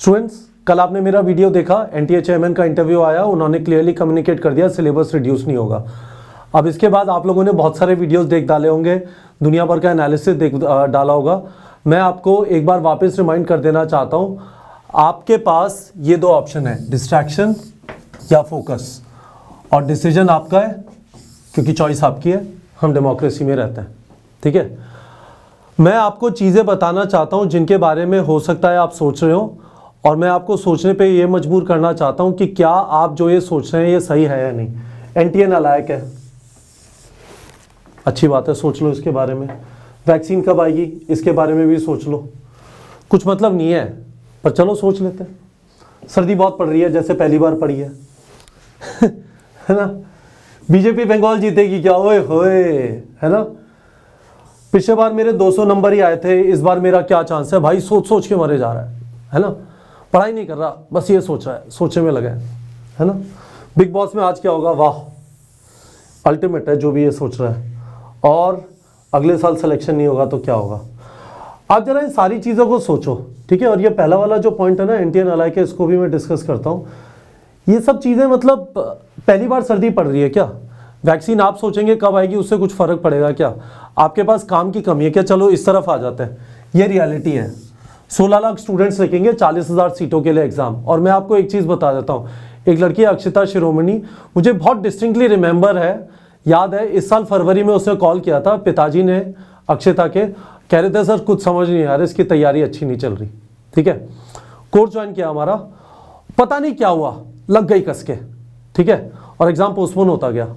Students, कल आपने मेरा वीडियो देखा, एनटीए चेयरमैन का इंटरव्यू आया, उन्होंने क्लियरली कम्युनिकेट कर दिया सिलेबस रिड्यूस नहीं होगा। अब इसके बाद आप लोगों ने बहुत सारे वीडियोस देख डाले होंगे, दुनिया भर का एनालिसिस देख डाला होगा। मैं आपको एक बार वापस रिमाइंड कर देना चाहता हूँ, आपके पास ये दो ऑप्शन है, डिस्ट्रैक्शन या फोकस, और डिसीजन आपका है क्योंकि चॉइस आपकी है, हम डेमोक्रेसी में रहते हैं। ठीक है, मैं आपको चीज़ें बताना चाहता हूँ जिनके बारे में हो सकता है आप सोच रहे हो, और मैं आपको सोचने पे ये मजबूर करना चाहता हूँ कि क्या आप जो ये सोच रहे हैं ये सही है या नहीं। एनटीए नालायक है, अच्छी बात है, सोच लो इसके बारे में। वैक्सीन कब आएगी इसके बारे में भी सोच लो, कुछ मतलब नहीं है पर चलो सोच लेते हैं। सर्दी बहुत पड़ रही है, जैसे पहली बार पड़ी है है ना। बीजेपी बंगाल जीतेगी क्या, ओए होए, है ना। पिछले बार मेरे 200 नंबर ही आए थे, इस बार मेरा क्या चांस है भाई। सोच सोच के मरे जा रहा है ना। पढ़ाई नहीं कर रहा, बस ये सोच रहा है, सोचने में लगा है ना। बिग बॉस में आज क्या होगा, वाह अल्टीमेट है जो भी ये सोच रहा है। और अगले साल सिलेक्शन नहीं होगा तो क्या होगा। आप जरा इन सारी चीज़ों को सोचो, ठीक है। और ये पहला वाला जो पॉइंट है ना, एनटीए नालायक, इसको भी मैं डिस्कस करता हूँ। ये सब चीज़ें मतलब पहली बार सर्दी पड़ रही है क्या, वैक्सीन आप सोचेंगे कब आएगी, उससे कुछ फ़र्क पड़ेगा क्या, आपके पास काम की कमी है क्या, चलो इस तरफ आ जाते हैं। ये रियलिटी है, 16 लाख स्टूडेंट्स लिखेंगे 40,000 सीटों के लिए एग्ज़ाम। और मैं आपको एक चीज़ बता देता हूँ, एक लड़की है अक्षिता शिरोमणि, मुझे बहुत डिस्टिंक्टली रिमेंबर है, याद है, इस साल फरवरी में उसने कॉल किया था, पिताजी ने अक्षिता के, कह रहे थे सर कुछ समझ नहीं आ रहा, इसकी तैयारी अच्छी नहीं चल रही। ठीक है, कोर्स ज्वाइन किया हमारा, पता नहीं क्या हुआ, लग गई कस के, ठीक है, और एग्ज़ाम पोस्टपोन होता गया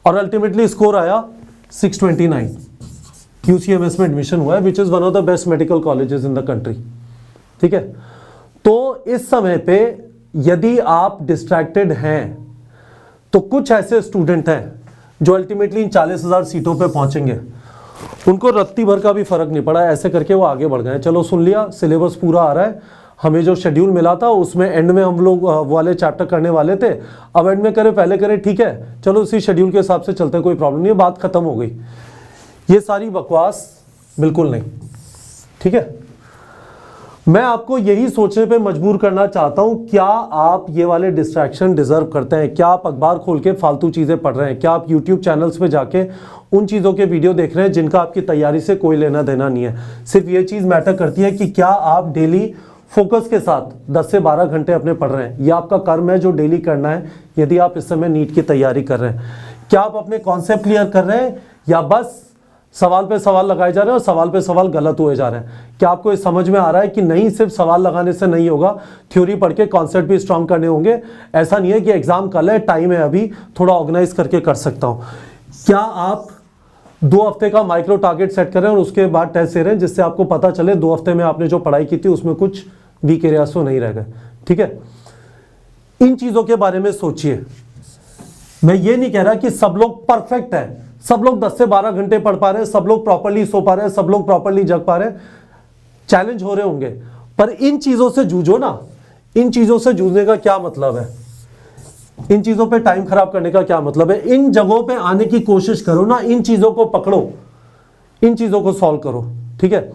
और अल्टीमेटली स्कोर आया 629। यूसीएमएस में एडमिशन हुआ है, which is one of the best medical colleges in the country. ठीक है, तो इस समय पे यदि आप डिस्ट्रैक्टेड हैं तो कुछ ऐसे स्टूडेंट हैं जो अल्टीमेटली इन 40,000 सीटों पे पहुंचेंगे, उनको रत्ती भर का भी फर्क नहीं पड़ा, ऐसे करके वो आगे बढ़ गए। चलो सुन लिया, सिलेबस पूरा आ रहा है, हमें जो शेड्यूल मिला था उसमें एंड में हम लोग वाले चैप्टर करने वाले थे, अब एंड में करें पहले करें, ठीक है, चलो उसी शेड्यूल के हिसाब से चलते हैं, कोई प्रॉब्लम नहीं है, बात खत्म हो गई। ये सारी बकवास बिल्कुल नहीं। ठीक है, मैं आपको यही सोचने पे मजबूर करना चाहता हूं, क्या आप ये वाले डिस्ट्रैक्शन डिजर्व करते हैं, क्या आप अखबार खोल के फालतू चीज़ें पढ़ रहे हैं, क्या आप यूट्यूब चैनल्स पे जाके उन चीज़ों के वीडियो देख रहे हैं जिनका आपकी तैयारी से कोई लेना देना नहीं है। सिर्फ ये चीज़ मैटर करती है कि क्या आप डेली फोकस के साथ 10 से 12 घंटे अपने पढ़ रहे हैं। यह आपका कर्म है जो डेली करना है। यदि आप इस समय नीट की तैयारी कर रहे हैं, क्या आप अपने कॉन्सेप्ट क्लियर कर रहे हैं या बस सवाल पे सवाल लगाए जा रहे हैं और सवाल पे सवाल गलत हुए जा रहे हैं। क्या आपको ये समझ में आ रहा है कि नहीं, सिर्फ सवाल लगाने से नहीं होगा, थ्योरी पढ़ के कॉन्सेप्ट भी स्ट्रांग करने होंगे। ऐसा नहीं है कि एग्जाम कल है, टाइम है अभी, थोड़ा ऑर्गेनाइज करके कर सकता हूँ। क्या आप 2 हफ्ते का माइक्रो टारगेट सेट करें और उसके बाद टेस्ट दे रहे हैं, जिससे आपको पता चले 2 हफ्ते में आपने जो पढ़ाई की थी उसमें कुछ वीक एरियाज तो नहीं रह गए। ठीक है, इन चीजों के बारे में सोचिए। मैं ये नहीं कह रहा कि सब लोग परफेक्ट है, सब लोग 10 से 12 घंटे पढ़ पा रहे हैं, सब लोग प्रॉपर्ली सो पा रहे हैं, सब लोग प्रॉपर्ली जग पा रहे हैं। चैलेंज हो रहे होंगे, पर इन चीजों से जूझो ना। इन चीजों से जूझने का क्या मतलब है, इन चीजों पे टाइम खराब करने का क्या मतलब है। इन जगहों पे आने की कोशिश करो ना, इन चीजों को पकड़ो, इन चीजों को सॉल्व करो। ठीक है,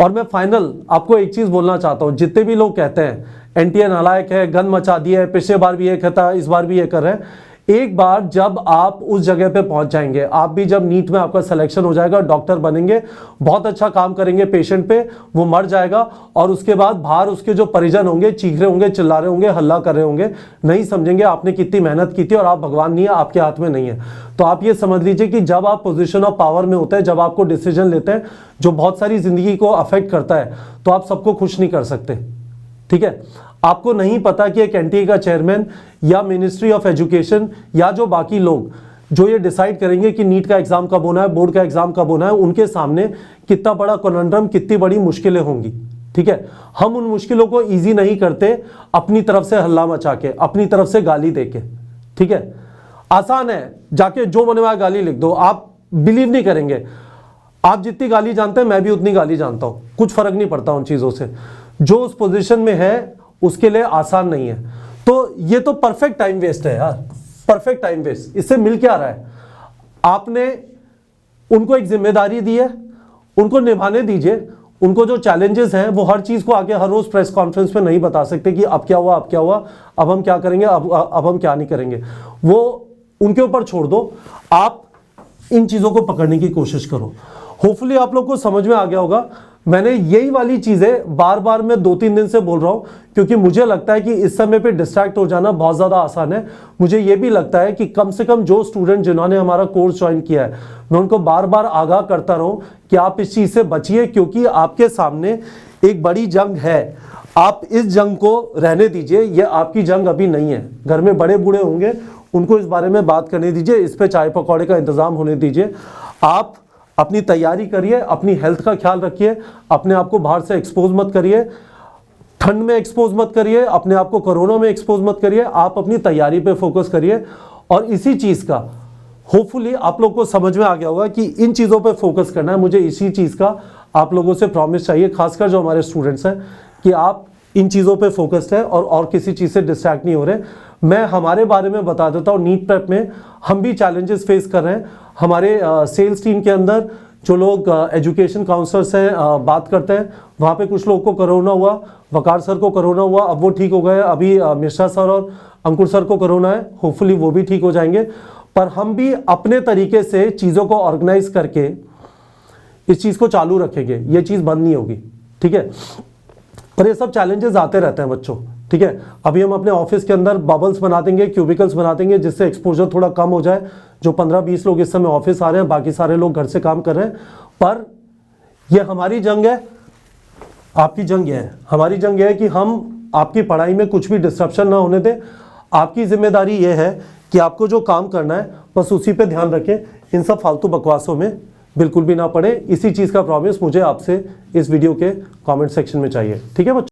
और मैं फाइनल आपको एक चीज बोलना चाहता हूं, जितने भी लोग कहते हैं एनटीए नालायक है, गन मचा दिया है, पिछले बार भी ये कहता, इस बार भी ये कर रहे हैं, एक बार जब आप उस जगह पे पहुंच जाएंगे, आप भी जब नीट में आपका सिलेक्शन हो जाएगा, डॉक्टर बनेंगे, बहुत अच्छा काम करेंगे पेशेंट पे, वो मर जाएगा, और उसके बाद बाहर उसके जो परिजन होंगे चीख रहे होंगे, चिल्ला रहे होंगे, हल्ला कर रहे होंगे, नहीं समझेंगे आपने कितनी मेहनत की थी और आप भगवान नहीं है, आपके हाथ में नहीं है। तो आप ये समझ लीजिए कि जब आप पोजिशन ऑफ पावर में होते हैं, जब आपको डिसीजन लेते हैं जो बहुत सारी जिंदगी को अफेक्ट करता है, तो आप सबको खुश नहीं कर सकते। ठीक है, आपको नहीं पता कि एक एनटीए का चेयरमैन या मिनिस्ट्री ऑफ एजुकेशन या जो बाकी लोग जो ये डिसाइड करेंगे कि नीट का एग्जाम कब होना है, बोर्ड का एग्जाम कब होना है, उनके सामने कितना बड़ा कॉन्ड्रम, कितनी बड़ी मुश्किलें होंगी। ठीक है, हम उन मुश्किलों को इजी नहीं करते अपनी तरफ से हल्ला मचा के, अपनी तरफ से गाली देके। ठीक है, आसान है, जाके जो बने हुआ गाली लिख दो, आप बिलीव नहीं करेंगे। आप जितनी गाली जानते हैं मैं भी उतनी गाली जानता हूं, कुछ फर्क नहीं पड़ता उन चीजों से। जो उस पोजीशन में है उसके लिए आसान नहीं है। तो ये तो परफेक्ट टाइम वेस्ट है यार, परफेक्ट टाइम वेस्ट। इससे मिल क्या रहा है, आपने उनको एक जिम्मेदारी दी है, उनको निभाने दीजिए, उनको जो चैलेंजेस हैं वो हर चीज़ को आके हर रोज़ प्रेस कॉन्फ्रेंस में नहीं बता सकते कि अब क्या हुआ, अब क्या हुआ, अब हम क्या करेंगे, अब हम क्या नहीं करेंगे। वो उनके ऊपर छोड़ दो, आप इन चीज़ों को पकड़ने की कोशिश करो। होपफुली आप लोग को समझ में आ गया होगा। मैंने यही वाली चीज़ें बार बार मैं 2-3 दिन से बोल रहा हूँ, क्योंकि मुझे लगता है कि इस समय पे डिस्ट्रैक्ट हो जाना बहुत ज़्यादा आसान है। मुझे ये भी लगता है कि कम से कम जो स्टूडेंट जिन्होंने हमारा कोर्स ज्वाइन किया है, मैं उनको बार बार आगाह करता रहूँ कि आप इस चीज़ से बचिए, क्योंकि आपके सामने एक बड़ी जंग है। आप इस जंग को रहने दीजिए, ये आपकी जंग अभी नहीं है। घर में बड़े बूढ़े होंगे, उनको इस बारे में बात करने दीजिए, इस पे चाय पकौड़े का इंतज़ाम होने दीजिए। आप अपनी तैयारी करिए, अपनी हेल्थ का ख्याल रखिए, अपने आप को बाहर से एक्सपोज मत करिए, ठंड में एक्सपोज मत करिए, अपने आप को कोरोना में एक्सपोज मत करिए। आप अपनी तैयारी पे फोकस करिए। और इसी चीज़ का होपफुली आप लोग को समझ में आ गया होगा कि इन चीज़ों पे फोकस करना है। मुझे इसी चीज़ का आप लोगों से प्रॉमिस चाहिए, खासकर जो हमारे स्टूडेंट्स हैं, कि आप इन चीज़ों पे फोकस्ड है और किसी चीज़ से डिस्ट्रैक्ट नहीं हो रहे। मैं हमारे बारे में बता देता हूँ, नीट प्रेप में हम भी चैलेंजेस फेस कर रहे हैं। हमारे सेल्स टीम के अंदर जो लोग एजुकेशन काउंसलर्स हैं, बात करते हैं, वहाँ पे कुछ लोगों को कोरोना हुआ, वकार सर को कोरोना हुआ, अब वो ठीक हो गए। अभी मिश्रा सर और अंकुर सर को कोरोना है, होपफुली वो भी ठीक हो जाएंगे। पर हम भी अपने तरीके से चीज़ों को ऑर्गेनाइज करके इस चीज़ को चालू रखेंगे, ये चीज़ बंद नहीं होगी, ठीक है। पर ये सब चैलेंजेस आते रहते हैं बच्चों, ठीक है। अभी हम अपने ऑफिस के अंदर बबल्स बना देंगे, क्यूबिकल्स बना देंगे, जिससे एक्सपोजर थोड़ा कम हो जाए। जो 15-20 लोग इस समय ऑफिस आ रहे हैं, बाकी सारे लोग घर से काम कर रहे हैं। पर ये हमारी जंग है, आपकी जंग है। हमारी जंग है कि हम आपकी पढ़ाई में कुछ भी डिस्ट्रप्शन ना होने दें। आपकी जिम्मेदारी ये है कि आपको जो काम करना है बस उसी पे ध्यान रखें, इन सब फालतू बकवासों में बिल्कुल भी ना पड़े। इसी चीज़ का प्रॉमिस मुझे आपसे इस वीडियो के कमेंट सेक्शन में चाहिए, ठीक है बच्चों।